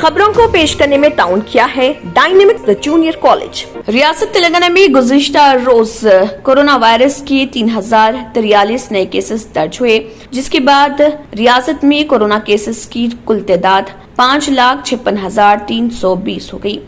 खबरों को पेश करने में ताउन किया है डायनेमिक्स द जूनियर कॉलेज। रियासत तेलंगाना में गुज़िश्ता रोज कोरोना वायरस के 3043 नए केसेस दर्ज हुए, जिसके बाद रियासत में कोरोना केसेस की कुल तादाद 5,56,320 हो गई।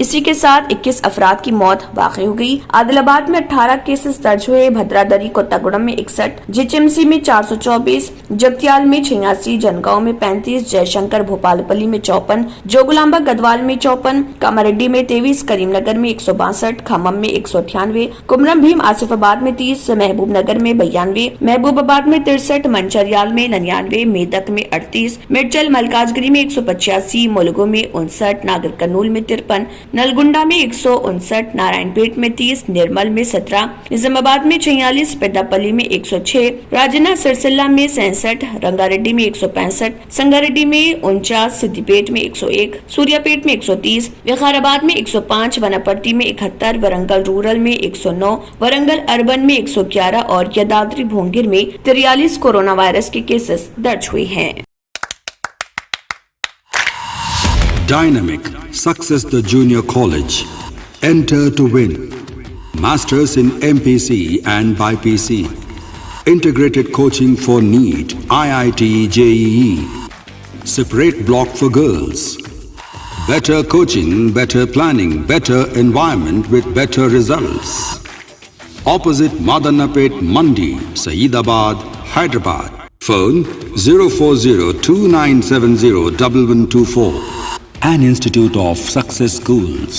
इसी के साथ 21 अफराद की मौत वाक़ई हो गई। आदिलाबाद में 18 केसेस दर्ज हुए, भद्रादरी कोत्तागुड़म में 61, जीएचएमसी में 424, जगतियाल में 86, जनगांव में 35, जयशंकर भोपालपल्ली में 54, जोगुलांबा गदवाल में 54, कामारेड्डी में 23, करीमनगर में 162, खम्मम में 198, कुमरम भीम आसिफाबाद में 30, महबूबनगर में 92, महबूबाबाद में 63, मंचरियाल में 99, मेदक में 38, मिर्चल मलकाजगिरी में 185, मुलुगु में 59, नागर कर्नूल में 53, नलगुंडा में 159, नारायणपेट में 30, निर्मल में 17, निजामाबाद में 46, पेद्दापल्ली में 106, राजन्ना सिरसिल्ला में 67, रंगारेड्डी में 165, संगारेड्डी में 49, सिद्दीपेट में 101, सूर्यापेट में 130, विकाराबाद में 105, वनापर्ती में 71, वरंगल रूरल में 109, वरंगल अर्बन में 111 और यादाद्री भोंगिर में 43 कोरोना वायरस के केसेस दर्ज हुए हैं। Dynamic Success the Junior College. Enter to win. Masters in MPC and BPC. Integrated coaching for NEET, IIT, JEE. Separate block for girls. Better coaching, better planning, better environment with better results. Opposite Madannapet Mandi, Saeedabad, Hyderabad. Phone 04029701124. An Institute of Success Schools.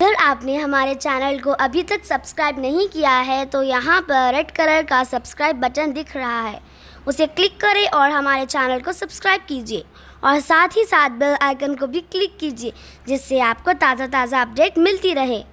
अगर आपने हमारे channel को अभी तक subscribe नहीं किया है तो यहाँ पर रेड कलर का सब्सक्राइब बटन दिख रहा है, उसे क्लिक करें और हमारे चैनल को सब्सक्राइब कीजिए और साथ ही साथ बेल आइकन को भी क्लिक कीजिए, जिससे आपको ताज़ा अपडेट मिलती रहे।